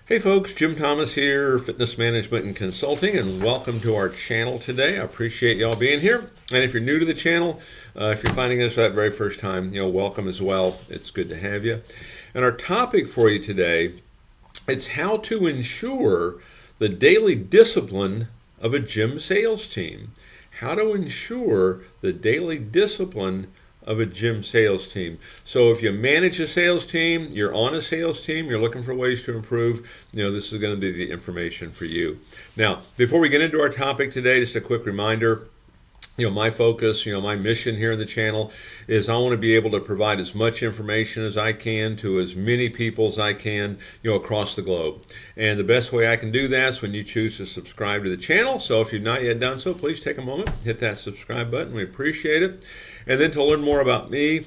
Hey folks, Jim Thomas here, Fitness Management and Consulting, and welcome to our channel today. I appreciate y'all being here. And if you're new to the channel, if you're finding us for that very first time, welcome as well. It's good to have you. And our topic for you today, it's how to ensure the daily discipline of a gym sales team. How to ensure the daily discipline of a gym sales team. So if you manage a sales team, you're on a sales team, you're looking for ways to improve, this is going to be the information for you. Now, before we get into our topic today, just a quick reminder, my focus, my mission here in the channel is I want to be able to provide as much information as I can to as many people as I can, across the globe. And the best way I can do that is when you choose to subscribe to the channel. So if you've not yet done so, please take a moment, hit that subscribe button. We appreciate it. And then to learn more about me,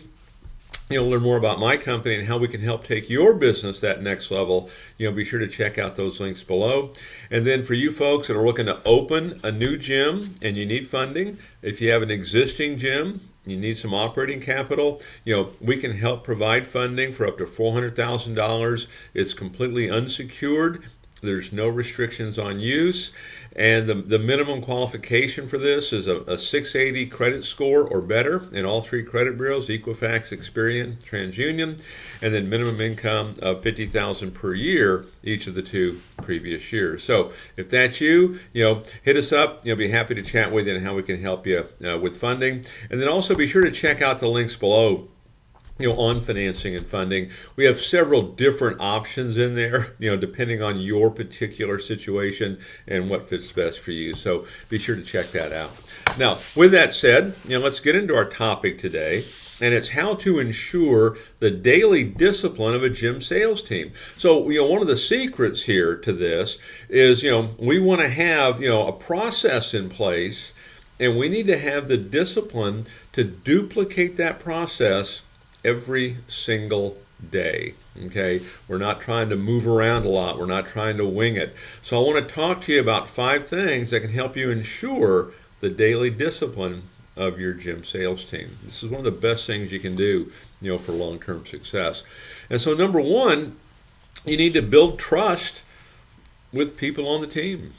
learn more about my company and how we can help take your business that next level, be sure to check out those links below. And then for you folks that are looking to open a new gym and you need funding, if you have an existing gym, you need some operating capital, we can help provide funding for up to $400,000. It's completely unsecured. There's no restrictions on use. And the minimum qualification for this is a 680 credit score or better in all three credit bureaus, Equifax, Experian, TransUnion, and then minimum income of $50,000 per year each of the 2 previous years. So if that's you, hit us up. Be happy to chat with you and how we can help you with funding. And then also be sure to check out the links below on financing and funding. We have several different options in there, depending on your particular situation and what fits best for you. So be sure to check that out. Now, with that said, let's get into our topic today, and it's how to ensure the daily discipline of a gym sales team. So, one of the secrets here to this is, we want to have, a process in place, and we need to have the discipline to duplicate that process every single day. Okay, we're not trying to move around a lot. We're not trying to wing it. So I want to talk to you about 5 things that can help you ensure the daily discipline of your gym sales team. This is one of the best things you can do, for long-term success. And so number 1, you need to build trust with people on the team.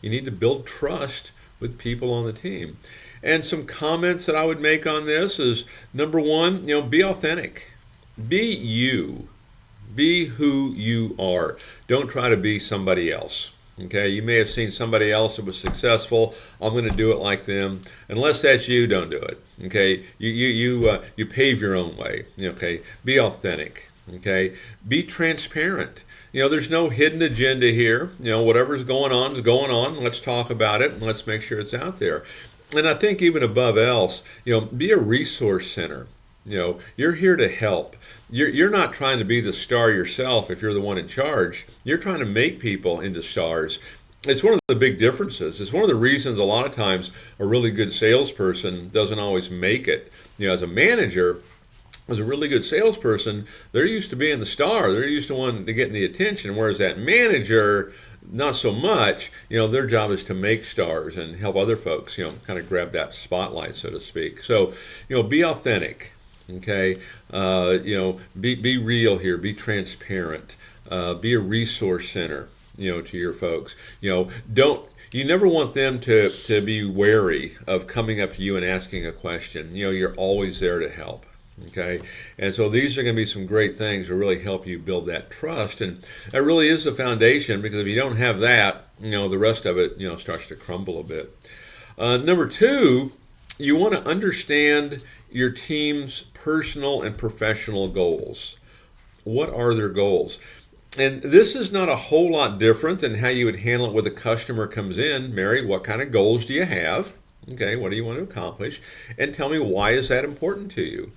You need to build trust with people on the team. And some comments that I would make on this is, number 1, be authentic. Be you. Be who you are. Don't try to be somebody else. Okay, you may have seen somebody else that was successful. I'm going to do it like them. Unless that's you, don't do it. Okay, you pave your own way. Okay, be authentic. Okay, be transparent. There's no hidden agenda here. Whatever's going on is going on. Let's talk about it and let's make sure it's out there. And I think even above else, be a resource center. You're here to help. You're not trying to be the star yourself if you're the one in charge. You're trying to make people into stars. It's one of the big differences. It's one of the reasons a lot of times a really good salesperson doesn't always make it. As a manager, as a really good salesperson, they're used to being the star. They're used to wanting to getting the attention, whereas that manager, not so much. Their job is to make stars and help other folks, kind of grab that spotlight, so to speak. So, be authentic, okay? Be real here. Be transparent. Be a resource center, to your folks. You never want them to be wary of coming up to you and asking a question. You're always there to help. Okay, and so these are going to be some great things to really help you build that trust, and that really is the foundation, because if you don't have that, the rest of it, starts to crumble a bit. Number 2, you want to understand your team's personal and professional goals. What are their goals? And this is not a whole lot different than how you would handle it when a customer comes in. Mary, what kind of goals do you have? Okay, what do you want to accomplish? And tell me, why is that important to you?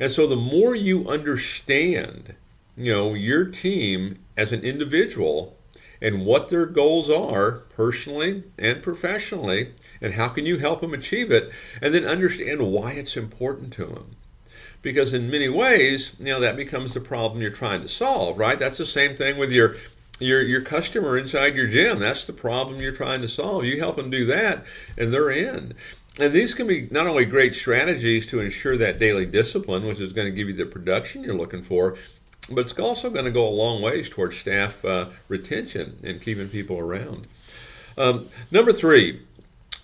And so the more you understand, your team as an individual and what their goals are personally and professionally, and how can you help them achieve it, and then understand why it's important to them. Because in many ways, that becomes the problem you're trying to solve, right? That's the same thing with your customer inside your gym. That's the problem you're trying to solve. You help them do that, and they're in. And these can be not only great strategies to ensure that daily discipline, which is going to give you the production you're looking for, but it's also going to go a long ways towards staff retention and keeping people around. Number 3,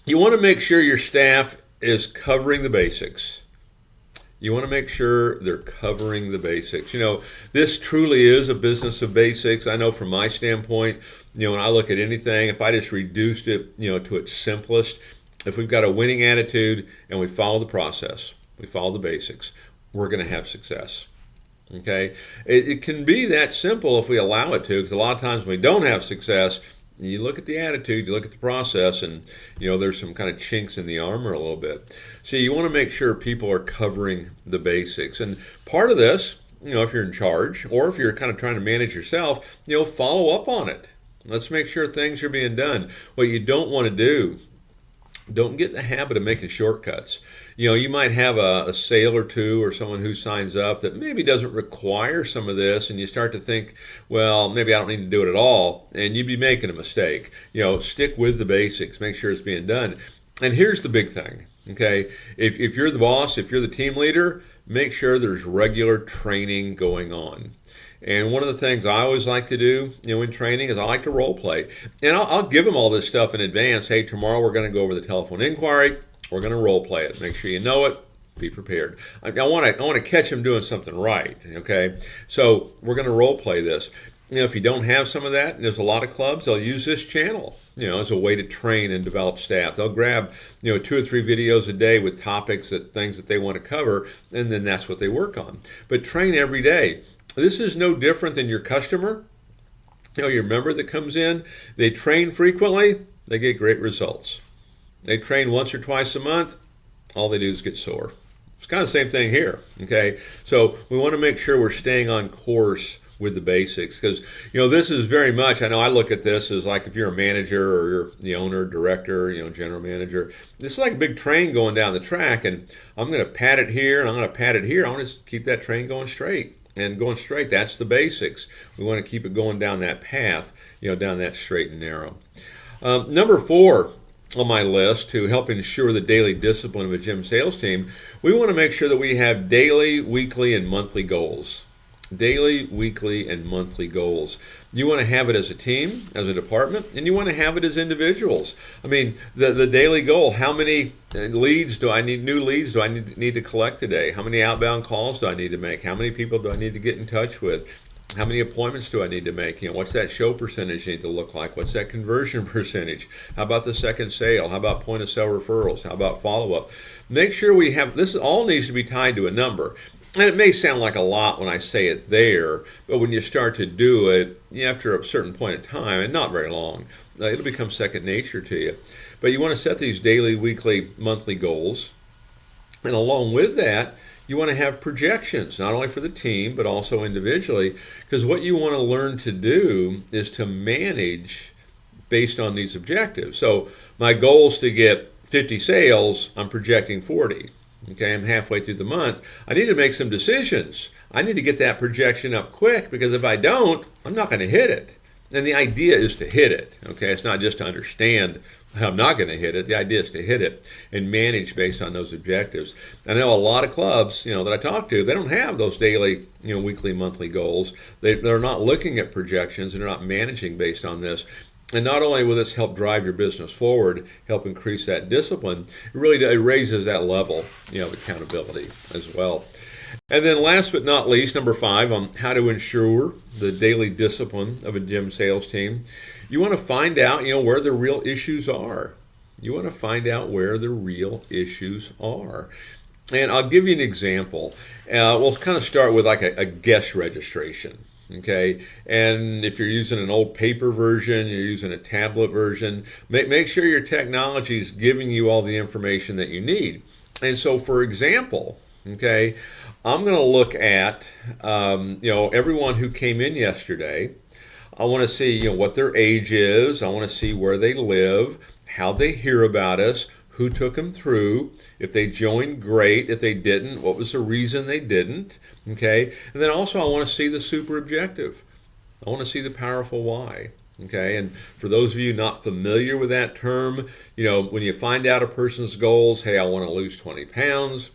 you want to make sure your staff is covering the basics. You want to make sure they're covering the basics. This truly is a business of basics. I know from my standpoint, when I look at anything, if I just reduced it, to its simplest, if we've got a winning attitude and we follow the process, we follow the basics, we're going to have success. Okay? It can be that simple if we allow it to, because a lot of times when we don't have success, you look at the attitude, you look at the process, and there's some kind of chinks in the armor a little bit. So you want to make sure people are covering the basics. And part of this, if you're in charge or if you're kind of trying to manage yourself, follow up on it. Let's make sure things are being done. What you don't want to do, don't get in the habit of making shortcuts. You might have a sale or two or someone who signs up that maybe doesn't require some of this, and you start to think, well, maybe I don't need to do it at all, and you'd be making a mistake. Stick with the basics, make sure it's being done. And here's the big thing, okay? If you're the boss, if you're the team leader, make sure there's regular training going on. And one of the things I always like to do, in training is I like to role play. And I'll give them all this stuff in advance. Hey, tomorrow we're going to go over the telephone inquiry. We're going to role play it. Make sure you know it. Be prepared. I want to catch them doing something right. Okay, so we're going to role play this. If you don't have some of that, and there's a lot of clubs, they'll use this channel, as a way to train and develop staff. They'll grab, 2 or 3 videos a day with topics, things that they want to cover, and then that's what they work on. But train every day. This is no different than your customer. Your member that comes in, they train frequently, they get great results. They train once or twice a month, all they do is get sore. It's kind of the same thing here, okay? So we want to make sure we're staying on course with the basics, because this is very much, I know I look at this as like if you're a manager or you're the owner, director, general manager, this is like a big train going down the track, and I'm going to pat it here and I'm going to pat it here. I want to keep that train going straight. And going straight, that's the basics. We want to keep it going down that path, down that straight and narrow. Number 4 on my list, to help ensure the daily discipline of a gym sales team, we want to make sure that we have daily, weekly, and monthly goals. Daily, weekly, and monthly goals. You want to have it as a team, as a department, and you want to have it as individuals. I mean, the daily goal, how many leads do I need, new leads do I need to collect today? How many outbound calls do I need to make? How many people do I need to get in touch with? How many appointments do I need to make? What's that show percentage need to look like? What's that conversion percentage? How about the second sale? How about point of sale referrals? How about follow-up? Make sure we have, this all needs to be tied to a number. And it may sound like a lot when I say it there, but when you start to do it, after a certain point in time, and not very long, it'll become second nature to you. But you want to set these daily, weekly, monthly goals. And along with that, you want to have projections, not only for the team, but also individually, because what you want to learn to do is to manage based on these objectives. So my goal is to get 50 sales, I'm projecting 40. Okay, I'm halfway through the month. I need to make some decisions. I need to get that projection up quick, because if I don't, I'm not going to hit it. And the idea is to hit it. Okay, it's not just to understand I'm not going to hit it. The idea is to hit it and manage based on those objectives. I know a lot of clubs, that I talk to, they don't have those daily, weekly, monthly goals. They're not looking at projections, and they're not managing based on this. And not only will this help drive your business forward, help increase that discipline, it really raises that level, of accountability as well. And then last but not least, number 5, on how to ensure the daily discipline of a gym sales team. You want to find out, where the real issues are. You want to find out where the real issues are. And I'll give you an example. We'll kind of start with like a guest registration. Okay, and if you're using an old paper version, you're using a tablet version, make sure your technology is giving you all the information that you need. And so, for example, okay, I'm going to look at, everyone who came in yesterday. I want to see, what their age is. I want to see where they live, how they hear about us, who took them through. If they joined, great. If they didn't, what was the reason they didn't? Okay. And then also I want to see the super objective. I want to see the powerful why. Okay. And for those of you not familiar with that term, when you find out a person's goals, hey, I want to lose 20 pounds.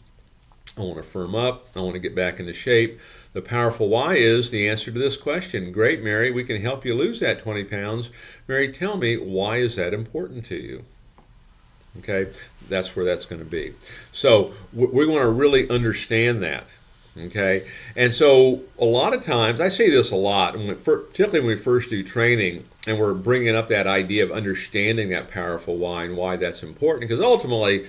I want to firm up. I want to get back into shape. The powerful why is the answer to this question. Great, Mary, we can help you lose that 20 pounds. Mary, tell me, why is that important to you? Okay, that's where that's going to be. So we want to really understand that. Okay, and so a lot of times, I say this a lot, particularly when we first do training and we're bringing up that idea of understanding that powerful why and why that's important, because ultimately,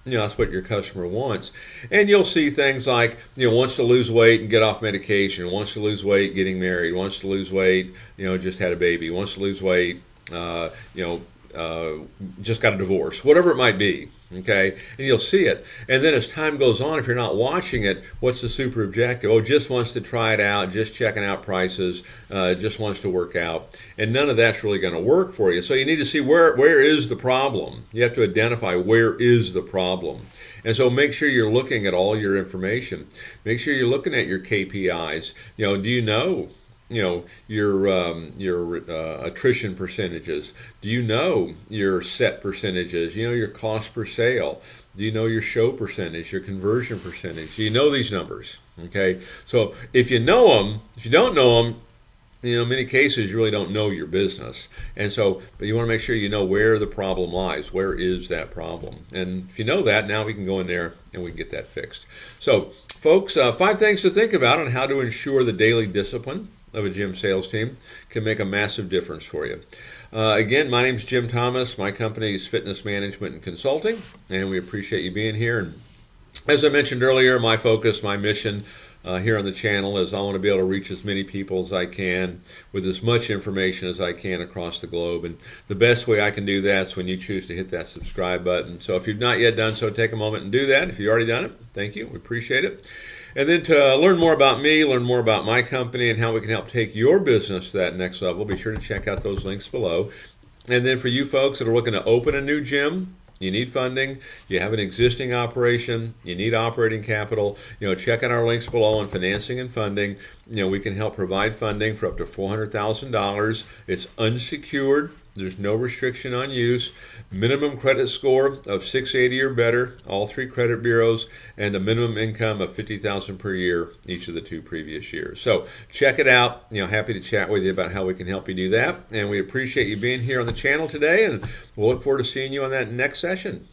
that's what your customer wants. And you'll see things like, wants to lose weight and get off medication, wants to lose weight getting married, wants to lose weight, just had a baby, wants to lose weight, just got a divorce, whatever it might be, okay? And you'll see it. And then as time goes on, if you're not watching it, what's the super objective? Oh, just wants to try it out, just checking out prices, just wants to work out. And none of that's really going to work for you. So you need to see where is the problem. You have to identify where is the problem. And so make sure you're looking at all your information. Make sure you're looking at your KPIs. Do you know your attrition percentages? Do you know your set percentages? Your cost per sale? Do you know your show percentage, your conversion percentage? Do you know these numbers? Okay, so if you know them, if you don't know them, in many cases you really don't know your business. And so, but you want to make sure you know where the problem lies. Where is that problem? And if you know that, now we can go in there and we can get that fixed. So, folks, 5 things to think about on how to ensure the daily discipline of a gym sales team can make a massive difference for you. Again, my name is Jim Thomas. My company is Fitness Management and Consulting, and we appreciate you being here. And as I mentioned earlier, my focus, my mission here on the channel is I want to be able to reach as many people as I can with as much information as I can across the globe. And the best way I can do that is when you choose to hit that subscribe button. So if you've not yet done so, take a moment and do that. If you've already done it, thank you. We appreciate it. And then to learn more about me, learn more about my company, and how we can help take your business to that next level, be sure to check out those links below. And then for you folks that are looking to open a new gym, you need funding, you have an existing operation, you need operating capital, check out our links below on financing and funding. We can help provide funding for up to $400,000. It's unsecured. There's no restriction on use. Minimum credit score of 680 or better, all 3 credit bureaus, and a minimum income of $50,000 per year each of the 2 previous years. So check it out. Happy to chat with you about how we can help you do that. And we appreciate you being here on the channel today, and we'll look forward to seeing you on that next session.